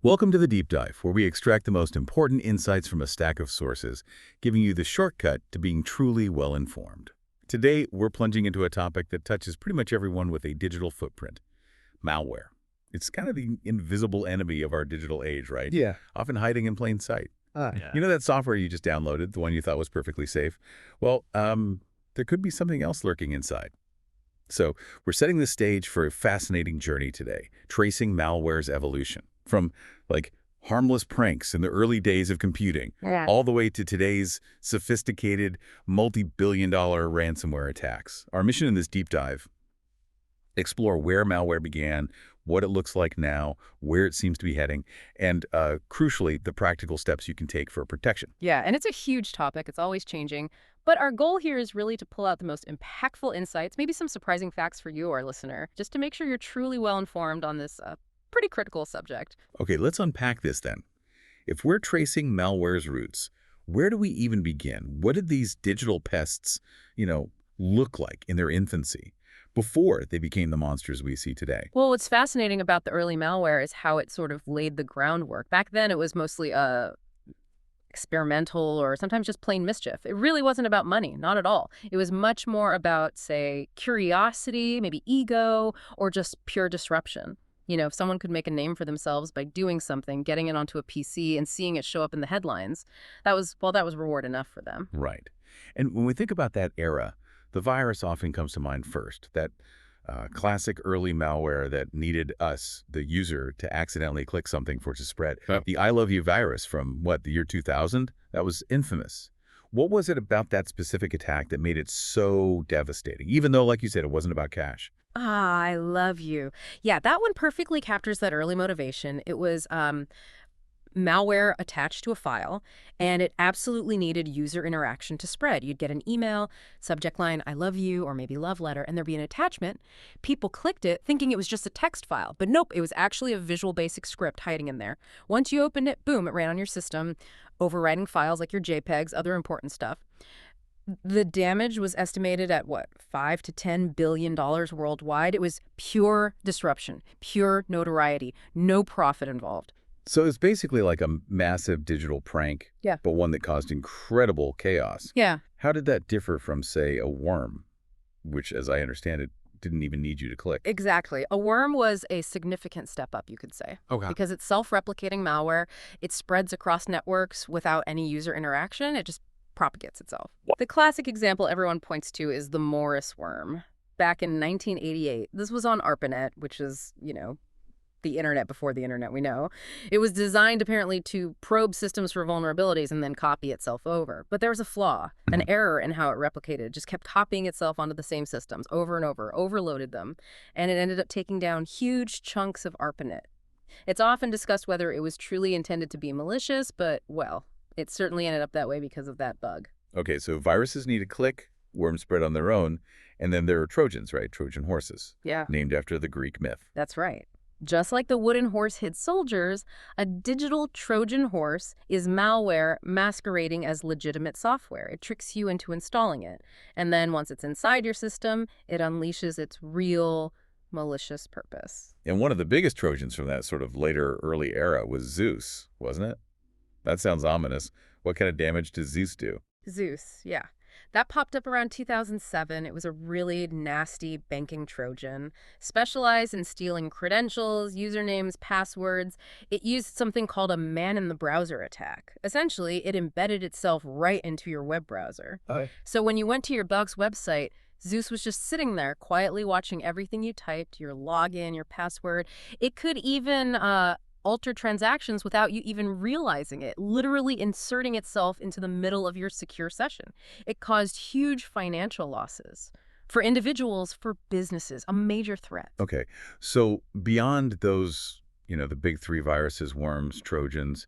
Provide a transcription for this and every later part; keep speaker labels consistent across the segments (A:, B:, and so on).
A: Welcome to the Deep Dive, where we extract the most important insights from a stack of sources, giving you the shortcut to being truly well-informed. Today, we're plunging into a topic that touches pretty much everyone with a digital footprint: malware. It's kind of the invisible enemy of our digital age, right?
B: Yeah.
A: Often hiding in plain sight.
C: Yeah.
A: You know that software you just downloaded, the one you thought was perfectly safe? Well, there could be something else lurking inside. So we're setting the stage for a fascinating journey today, tracing malware's evolution from harmless pranks in the early days of computing, all the way to today's sophisticated multi-billion-dollar ransomware attacks. Our mission in this deep dive: explore where malware began, what it looks like now, where it seems to be heading, and crucially, the practical steps you can take for protection.
C: Yeah, and it's a huge topic. It's always changing. But our goal here is really to pull out the most impactful insights, maybe some surprising facts for you, our listener, just to make sure you're truly well-informed on this pretty critical subject.
A: Okay, let's unpack this then. If we're tracing malware's roots, where do we even begin? What did these digital pests, look like in their infancy before they became the monsters we see today?
C: Well, what's fascinating about the early malware is how it sort of laid the groundwork. Back then, it was mostly experimental or sometimes just plain mischief. It really wasn't about money, not at all. It was much more about, say, curiosity, maybe ego, or just pure disruption. If someone could make a name for themselves by doing something, getting it onto a PC and seeing it show up in the headlines, that was reward enough for them.
A: Right. And when we think about that era, the virus often comes to mind first, that classic early malware that needed us, the user, to accidentally click something for it to spread.
B: Yep.
A: The I Love You virus from, the year 2000? That was infamous. What was it about that specific attack that made it so devastating, even though, like you said, it wasn't about cash?
C: Ah, I love you. Yeah, that one perfectly captures that early motivation. It was malware attached to a file, and it absolutely needed user interaction to spread. You'd get an email, subject line, I love you, or maybe love letter, and there'd be an attachment. People clicked it thinking it was just a text file, but nope, it was actually a Visual Basic script hiding in there. Once you opened it, boom, it ran on your system, overwriting files like your JPEGs, other important stuff. The damage was estimated at, $5 to $10 billion worldwide. It was pure disruption, pure notoriety, no profit involved.
A: So it's basically like a massive digital prank,
C: Yeah.
A: but one that caused incredible chaos.
C: Yeah.
A: How did that differ from, say, a worm, which, as I understand it, didn't even need you to click?
C: Exactly. A worm was a significant step up, you could say.
B: Okay.
C: Because it's self-replicating malware. It spreads across networks without any user interaction. It just propagates itself. The classic example everyone points to is the Morris worm. Back in 1988, this was on ARPANET, which is, the internet before the internet we know. It was designed apparently to probe systems for vulnerabilities and then copy itself over. But there was a flaw, an error in how it replicated. It just kept copying itself onto the same systems over and over, overloaded them, and it ended up taking down huge chunks of ARPANET. It's often discussed whether it was truly intended to be malicious, but, well, it certainly ended up that way because of that bug.
A: Okay, so viruses need a click, worms spread on their own, and then there are Trojans, right? Trojan horses,
C: Yeah,
A: named after the Greek myth.
C: that's right. Just like the wooden horse hid soldiers, a digital Trojan horse is malware masquerading as legitimate software. It tricks you into installing it. And then once it's inside your system, it unleashes its real malicious purpose.
A: And one of the biggest Trojans from that sort of later early era was Zeus, wasn't it? That sounds ominous. What kind of damage does Zeus do?
C: Zeus, yeah. That popped up around 2007. It was a really nasty banking Trojan, specialized in stealing credentials, usernames, passwords. It used something called a man-in-the-browser attack. Essentially, it embedded itself right into your web browser.
B: Okay.
C: So when you went to your bank's website, Zeus was just sitting there, quietly watching everything you typed, your login, your password. It could even alter transactions without you even realizing it, literally inserting itself into the middle of your secure session. It caused huge financial losses for individuals, for businesses, a major threat.
A: Okay, so beyond those, the big three viruses, worms, Trojans,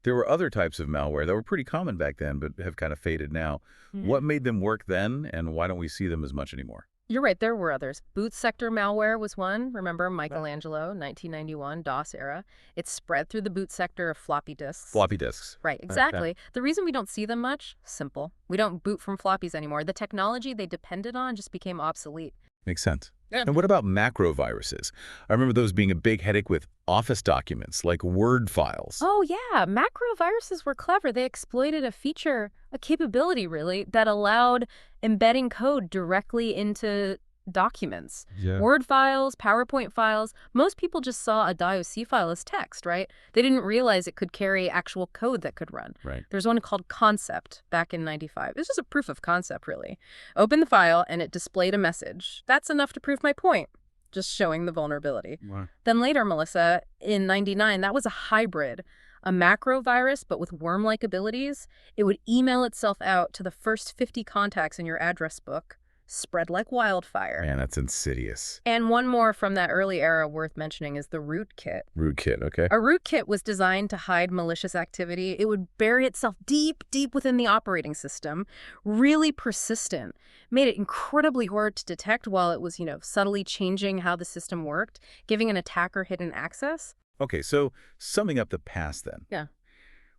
A: there were other types of malware that were pretty common back then but have kind of faded now. What made them work then, and why don't we see them as much anymore?
C: You're right, there were others. Boot sector malware was one. Remember Michelangelo, 1991, DOS era. It spread through the boot sector of floppy disks.
A: Floppy disks.
C: Right, exactly. The reason we don't see them much, simple. We don't boot from floppies anymore. The technology they depended on just became obsolete.
A: Makes sense. And what about macroviruses? I remember those being a big headache with Office documents, like Word files.
C: Oh, yeah. Macroviruses were clever. They exploited a feature, a capability, really, that allowed embedding code directly into documents.
A: Yeah.
C: Word files, PowerPoint files. Most people just saw a .doc file as text, right? They didn't realize it could carry actual code that could run.
A: Right.
C: There's one called Concept back in '95. It's just a proof of concept, really. Open the file, and it displayed a message. That's enough to prove my point. Just showing the vulnerability.
A: Wow.
C: Then later, Melissa, in '99, that was a hybrid, a macro virus, but with worm-like abilities. It would email itself out to the first 50 contacts in your address book, spread like wildfire.
A: Man, that's insidious.
C: And one more from that early era worth mentioning is the rootkit.
A: Rootkit, okay.
C: A rootkit was designed to hide malicious activity. It would bury itself deep, deep within the operating system, really persistent, made it incredibly hard to detect while it was, subtly changing how the system worked, giving an attacker hidden access.
A: Okay, so summing up the past then.
C: Yeah.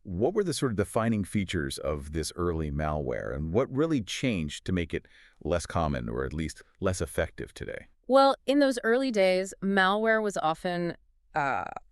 A: What were the sort of defining features of this early malware, and what really changed to make it less common or at least less effective today?
C: Well, in those early days, malware was often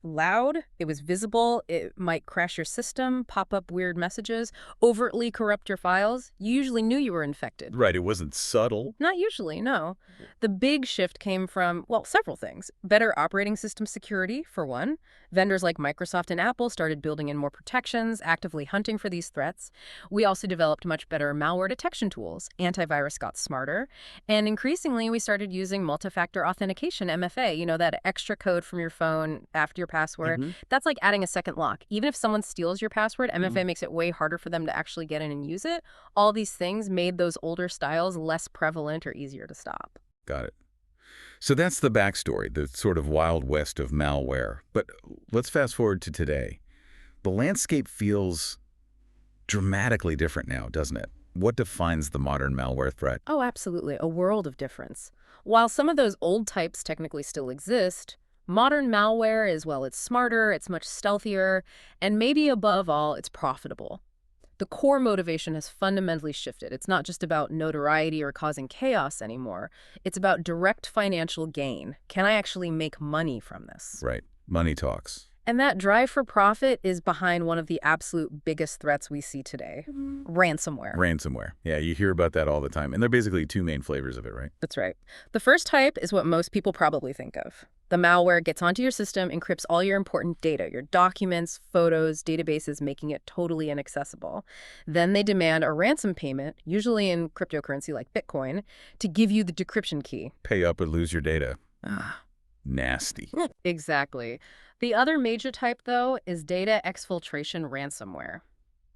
C: loud, it was visible, it might crash your system, pop up weird messages, overtly corrupt your files. You usually knew you were infected.
A: Right, it wasn't subtle.
C: Not usually, no. The big shift came from, well, several things. Better operating system security, for one. Vendors like Microsoft and Apple started building in more protections, actively hunting for these threats. We also developed much better malware detection tools. Antivirus got smarter. And increasingly, we started using multi-factor authentication, MFA, that extra code from your phone after your password. That's like adding a second lock. Even if someone steals your password, MFA makes it way harder for them to actually get in and use it. All these things made those older styles less prevalent or easier to stop.
A: Got it. So that's the backstory, the sort of wild west of malware. But let's fast forward to today. The landscape feels dramatically different now, doesn't it? What defines the modern malware threat?
C: Oh, absolutely. A world of difference. While some of those old types technically still exist, modern malware is, well, it's smarter, it's much stealthier, and maybe above all, it's profitable. The core motivation has fundamentally shifted. It's not just about notoriety or causing chaos anymore. It's about direct financial gain. Can I actually make money from this?
A: Right. Money talks.
C: And that drive for profit is behind one of the absolute biggest threats we see today, ransomware.
A: Ransomware. Yeah, you hear about that all the time. And there are basically two main flavors of it, right?
C: That's right. The first type is what most people probably think of. The malware gets onto your system, encrypts all your important data, your documents, photos, databases, making it totally inaccessible. Then they demand a ransom payment, usually in cryptocurrency like Bitcoin, to give you the decryption key.
A: Pay up or lose your data. Nasty.
C: Exactly. The other major type, though, is data exfiltration ransomware.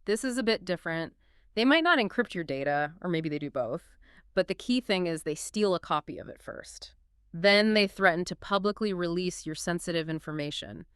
C: This is a bit different. They might not encrypt your data, or maybe they do both, but the key thing is they steal a copy of it first. Then they threaten to publicly release your sensitive information,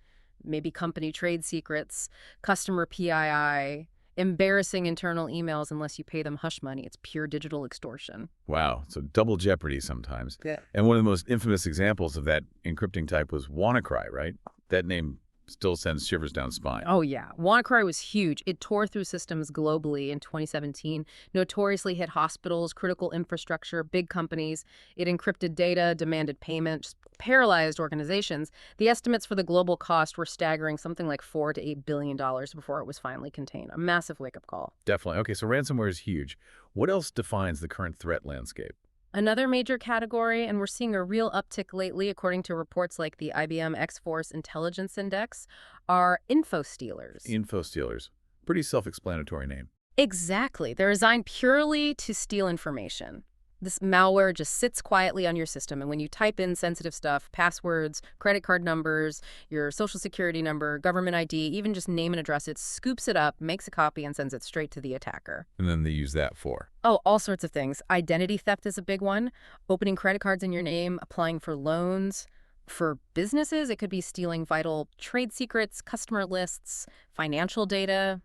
C: maybe company trade secrets, customer PII, embarrassing internal emails unless you pay them hush money. It's pure digital extortion.
A: Wow. So double jeopardy sometimes.
C: Yeah.
A: And one of the most infamous examples of that encrypting type was WannaCry, right? That name still sends shivers down spine.
C: Oh, yeah. WannaCry was huge. It tore through systems globally in 2017, notoriously hit hospitals, critical infrastructure, big companies. It encrypted data, demanded payment, just paralyzed organizations. The estimates for the global cost were staggering, something like $4 to $8 billion before it was finally contained. A massive wake-up call.
A: Definitely. Okay, so ransomware is huge. What else defines the current threat landscape?
C: Another major category, and we're seeing a real uptick lately according to reports like the IBM X-Force Intelligence Index, are info stealers.
A: Info stealers. Pretty self-explanatory name.
C: Exactly. They're designed purely to steal information. This malware just sits quietly on your system, and when you type in sensitive stuff, passwords, credit card numbers, your social security number, government ID, even just name and address, it scoops it up, makes a copy, and sends it straight to the attacker.
A: And then they use that for?
C: Oh, all sorts of things. Identity theft is a big one. Opening credit cards in your name, applying for loans. For businesses, it could be stealing vital trade secrets, customer lists, financial data.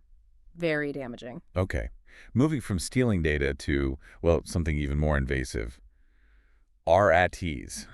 C: Very damaging.
A: Okay. Moving from stealing data to, well, something even more invasive. RATs.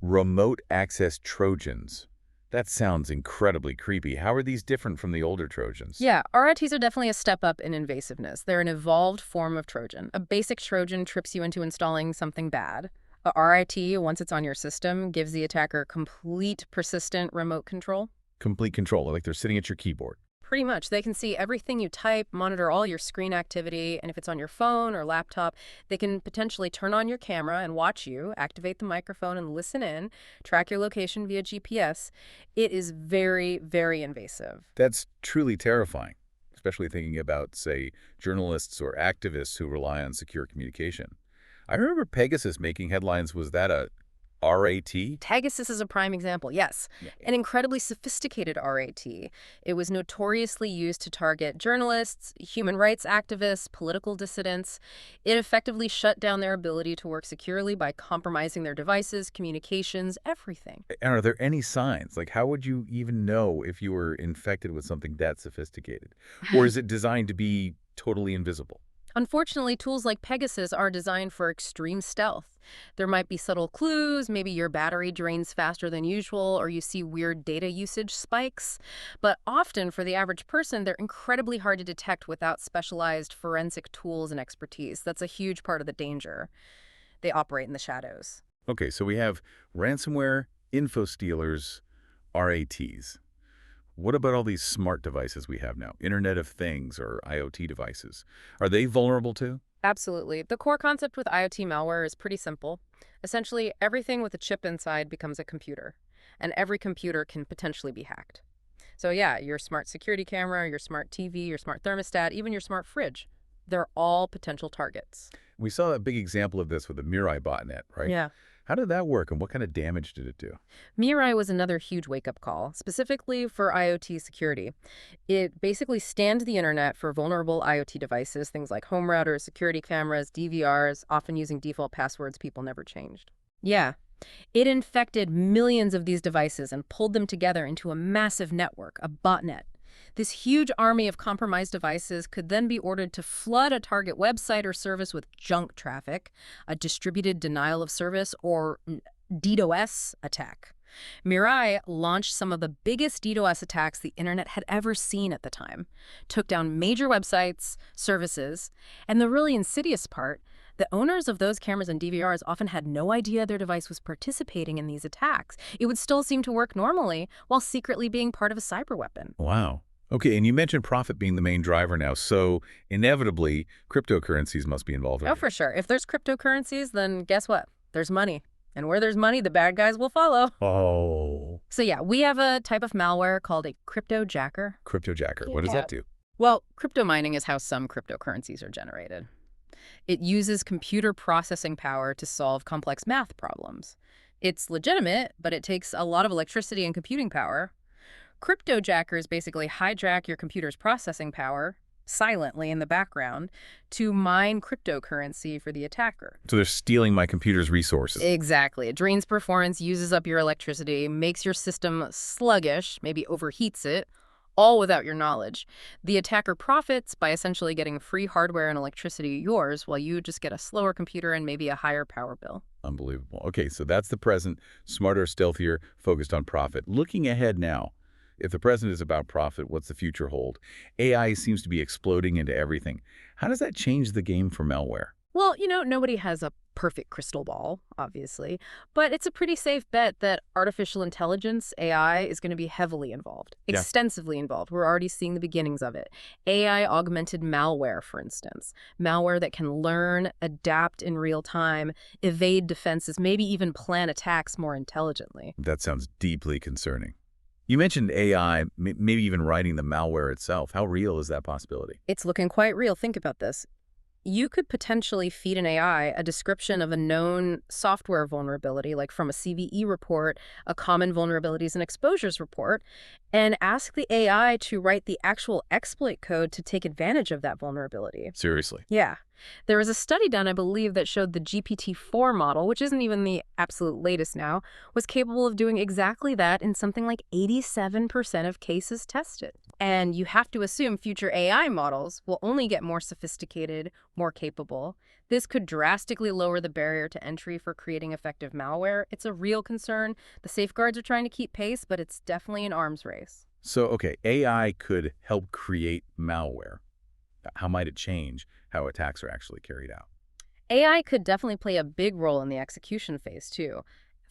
A: Remote access Trojans. That sounds incredibly creepy. How are these different from the older Trojans?
C: Yeah, RATs are definitely a step up in invasiveness. They're an evolved form of Trojan. A basic Trojan trips you into installing something bad. A RIT, once it's on your system, gives the attacker complete persistent remote control.
A: Complete control, like they're sitting at your keyboard.
C: Pretty much. They can see everything you type, monitor all your screen activity, and if it's on your phone or laptop, they can potentially turn on your camera and watch you, activate the microphone and listen in, track your location via GPS. It is very, very invasive.
A: That's truly terrifying, especially thinking about, say, journalists or activists who rely on secure communication. I remember Pegasus making headlines. Was that a RAT?
C: Pegasus is a prime example, yes.
A: Yeah.
C: An incredibly sophisticated RAT. It was notoriously used to target journalists, human rights activists, political dissidents. It effectively shut down their ability to work securely by compromising their devices, communications, everything.
A: And are there any signs? Like, how would you even know if you were infected with something that sophisticated? Or is it designed to be totally invisible?
C: Unfortunately, tools like Pegasus are designed for extreme stealth. There might be subtle clues, maybe your battery drains faster than usual, or you see weird data usage spikes. But often, for the average person, they're incredibly hard to detect without specialized forensic tools and expertise. That's a huge part of the danger. They operate in the shadows.
A: Okay, so we have ransomware, info stealers, RATs. What about all these smart devices we have now? Internet of Things or IoT devices. Are they vulnerable too?
C: Absolutely. The core concept with IoT malware is pretty simple. Essentially, everything with a chip inside becomes a computer, and every computer can potentially be hacked. So yeah, your smart security camera, your smart TV, your smart thermostat, even your smart fridge, they're all potential targets.
A: We saw a big example of this with the Mirai botnet, right?
C: Yeah.
A: How did that work and what kind of damage did it do?
C: Mirai was another huge wake-up call, specifically for IoT security. It basically scanned the internet for vulnerable IoT devices, things like home routers, security cameras, DVRs, often using default passwords people never changed. Yeah, it infected millions of these devices and pulled them together into a massive network, a botnet. This huge army of compromised devices could then be ordered to flood a target website or service with junk traffic, a distributed denial of service, or DDoS attack. Mirai launched some of the biggest DDoS attacks the internet had ever seen at the time, took down major websites, services, and the really insidious part, the owners of those cameras and DVRs often had no idea their device was participating in these attacks. It would still seem to work normally while secretly being part of a cyber weapon.
A: Wow. Okay, and you mentioned profit being the main driver now, so inevitably cryptocurrencies must be involved
C: Oh,
A: here.
C: for sure. If there's cryptocurrencies, then guess what? There's money. And where there's money, the bad guys will follow.
A: Oh.
C: So yeah, we have a type of malware called a cryptojacker.
A: Cryptojacker. What does
C: Yeah.
A: that do?
C: Well, crypto mining is how some cryptocurrencies are generated. It uses computer processing power to solve complex math problems. It's legitimate, but it takes a lot of electricity and computing power. Cryptojackers basically hijack your computer's processing power silently in the background to mine cryptocurrency for the attacker.
A: So they're stealing my computer's resources.
C: Exactly. It drains performance, uses up your electricity, makes your system sluggish, maybe overheats it, all without your knowledge. The attacker profits by essentially getting free hardware and electricity yours while you just get a slower computer and maybe a higher power bill.
A: Unbelievable. Okay, so that's the present, smarter, stealthier, focused on profit. Looking ahead now, if the present is about profit, what's the future hold? AI seems to be exploding into everything. How does that change the game for malware?
C: Well, nobody has a perfect crystal ball, obviously, but it's a pretty safe bet that artificial intelligence, AI, is going to be heavily involved,
A: Yeah.
C: extensively involved. We're already seeing the beginnings of it. AI-augmented malware, for instance, malware that can learn, adapt in real time, evade defenses, maybe even plan attacks more intelligently.
A: That sounds deeply concerning. You mentioned AI, maybe even writing the malware itself. How real is that possibility?
C: It's looking quite real. Think about this. You could potentially feed an AI a description of a known software vulnerability, like from a CVE report, a common vulnerabilities and exposures report, and ask the AI to write the actual exploit code to take advantage of that vulnerability.
A: Seriously.
C: Yeah. There was a study done, I believe, that showed the GPT-4 model, which isn't even the absolute latest now, was capable of doing exactly that in something like 87% of cases tested. And you have to assume future AI models will only get more sophisticated, more capable. This could drastically lower the barrier to entry for creating effective malware. It's a real concern. The safeguards are trying to keep pace, but it's definitely an arms race.
A: So, okay, AI could help create malware. How might it change how attacks are actually carried out?
C: AI could definitely play a big role in the execution phase, too.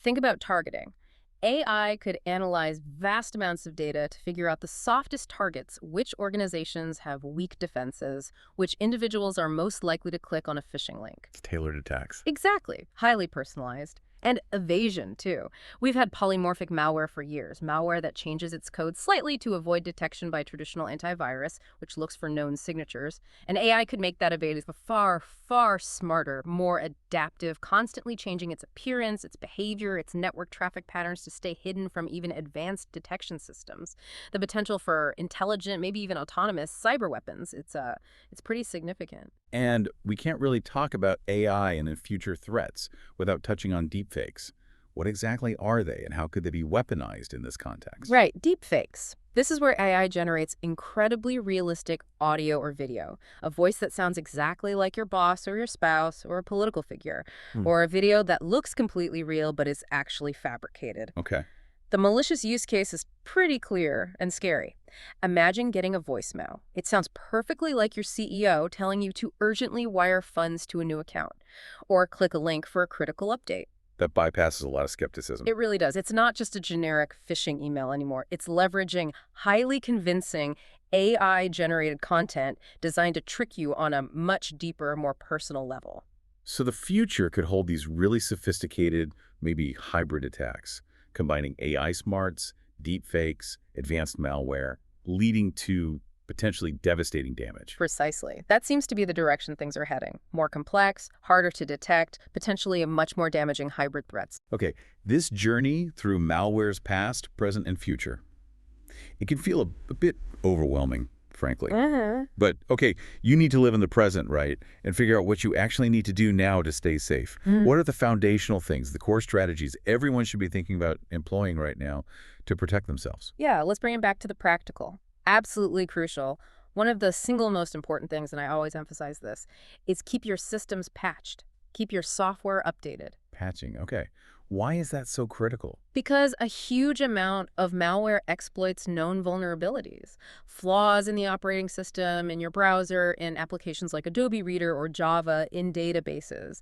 C: Think about targeting. AI could analyze vast amounts of data to figure out the softest targets, which organizations have weak defenses, which individuals are most likely to click on a phishing link.
A: Tailored attacks.
C: Exactly. Highly personalized. And evasion, too. We've had polymorphic malware for years, malware that changes its code slightly to avoid detection by traditional antivirus, which looks for known signatures. And AI could make that evasive far, far smarter, more adaptive, constantly changing its appearance, its behavior, its network traffic patterns to stay hidden from even advanced detection systems. The potential for intelligent, maybe even autonomous cyber weapons, it's pretty significant.
A: And we can't really talk about AI and its future threats without touching on deepfakes. What exactly are they, and how could they be weaponized in this context?
C: Right, deepfakes. This is where AI generates incredibly realistic audio or video, a voice that sounds exactly like your boss or your spouse or a political figure,
A: Hmm.
C: or a video that looks completely real but is actually fabricated.
A: Okay.
C: The malicious use case is pretty clear and scary. Imagine getting a voicemail. It sounds perfectly like your CEO telling you to urgently wire funds to a new account, or click a link for a critical update.
A: That bypasses a lot of skepticism.
C: It really does. It's not just a generic phishing email anymore. It's leveraging highly convincing AI-generated content designed to trick you on a much deeper, more personal level.
A: So the future could hold these really sophisticated, maybe hybrid attacks, combining AI smarts, deepfakes, advanced malware, leading to potentially devastating damage.
C: Precisely. That seems to be the direction things are heading. More complex, harder to detect, potentially a much more damaging hybrid threats.
A: Okay, this journey through malware's past, present, and future, it can feel a bit overwhelming, frankly. But, okay, you need to live in the present, right? And figure out what you actually need to do now to stay safe.
C: Mhm.
A: What are the foundational things, the core strategies everyone should be thinking about employing right now to protect themselves?
C: Yeah, let's bring it back to the practical. Absolutely crucial. One of the single most important things, and I always emphasize this, is keep your systems patched. Keep your software updated.
A: Patching, okay. Why is that so critical?
C: Because a huge amount of malware exploits known vulnerabilities, flaws in the operating system, in your browser, in applications like Adobe Reader or Java, in databases.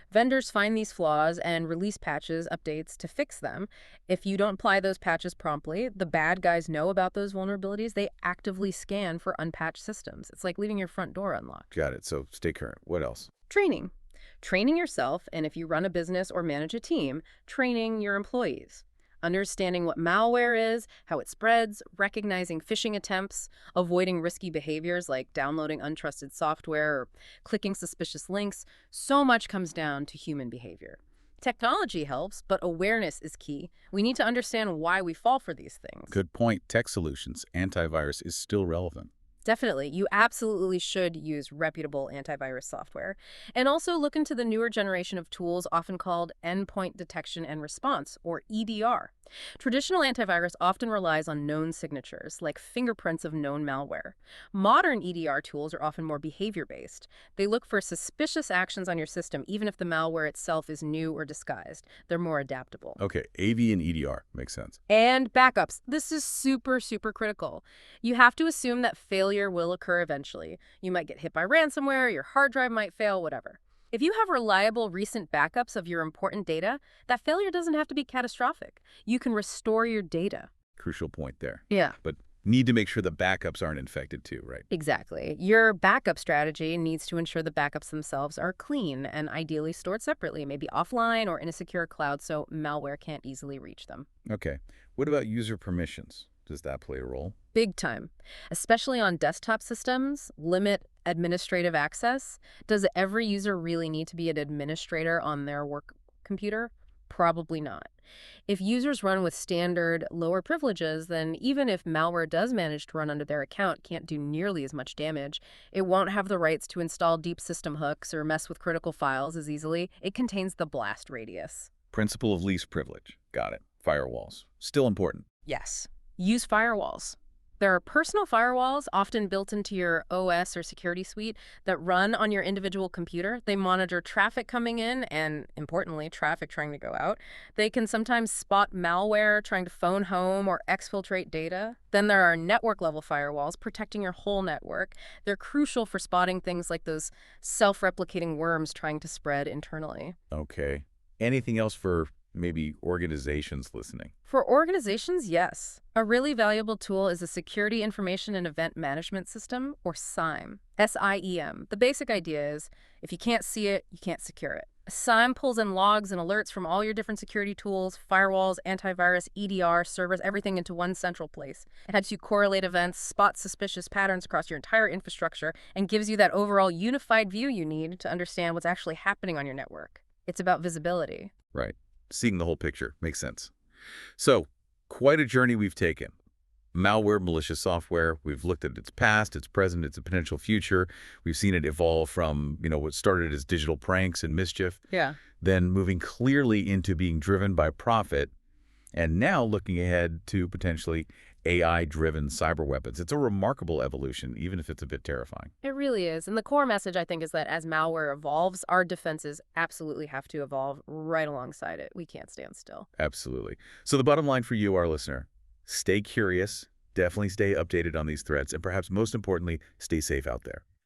C: Vendors find these flaws and release patches, updates to fix them. If you don't apply those patches promptly, the bad guys know about those vulnerabilities. They actively scan for unpatched systems. It's like leaving your front door unlocked.
A: Got it, so stay current. What else?
C: Training. Training yourself, and if you run a business or manage a team, training your employees. Understanding what malware is, how it spreads, recognizing phishing attempts, avoiding risky behaviors like downloading untrusted software or clicking suspicious links. So much comes down to human behavior. Technology helps, but awareness is key. We need to understand why we fall for these things.
A: Good point. Tech solutions, antivirus is still relevant.
C: Definitely. You absolutely should use reputable antivirus software. And also look into the newer generation of tools often called endpoint detection and response, or EDR. Traditional antivirus often relies on known signatures, like fingerprints of known malware. Modern EDR tools are often more behavior-based. They look for suspicious actions on your system, even if the malware itself is new or disguised. They're more adaptable.
A: Okay, AV and EDR makes sense.
C: And backups. This is super, super critical. You have to assume that failure will occur eventually. You might get hit by ransomware, your hard drive might fail, whatever. If you have reliable recent backups of your important data, that failure doesn't have to be catastrophic. You can restore your data.
A: Crucial point there.
C: Yeah.
A: But need to make sure the backups aren't infected too, right?
C: Exactly. Your backup strategy needs to ensure the backups themselves are clean and ideally stored separately, maybe offline or in a secure cloud so malware can't easily reach them.
A: Okay. What about user permissions? Does that play a role?
C: Big time. Especially on desktop systems, limit administrative access. Does every user really need to be an administrator on their work computer? Probably not. If users run with standard, lower privileges, then even if malware does manage to run under their account, can't do nearly as much damage. It won't have the rights to install deep system hooks or mess with critical files as easily. It contains the blast radius.
A: Principle of least privilege. Got it. Firewalls. Still important.
C: Yes. Use firewalls. There are personal firewalls, often built into your OS or security suite, that run on your individual computer. They monitor traffic coming in and, importantly, traffic trying to go out. They can sometimes spot malware trying to phone home or exfiltrate data. Then there are network-level firewalls protecting your whole network. They're crucial for spotting things like those self-replicating worms trying to spread internally.
A: Okay. Anything else for maybe organizations listening?
C: For organizations, yes. A really valuable tool is a Security Information and Event Management System, or SIEM. SIEM. The basic idea is if you can't see it, you can't secure it. SIEM pulls in logs and alerts from all your different security tools, firewalls, antivirus, EDR, servers, everything into one central place. It helps you correlate events, spot suspicious patterns across your entire infrastructure, and gives you that overall unified view you need to understand what's actually happening on your network. It's about visibility.
A: Right. Seeing the whole picture makes sense. So, quite a journey we've taken. Malware, malicious software, we've looked at its past, its present, its potential future. We've seen it evolve from, what started as digital pranks and mischief,
C: Yeah.
A: then moving clearly into being driven by profit, and now looking ahead to potentially AI-driven cyber weapons. It's a remarkable evolution, even if it's a bit terrifying.
C: It really is. And the core message, I think, is that as malware evolves, our defenses absolutely have to evolve right alongside it. We can't stand still.
A: Absolutely. So the bottom line for you, our listener, stay curious, definitely stay updated on these threats, and perhaps most importantly, stay safe out there.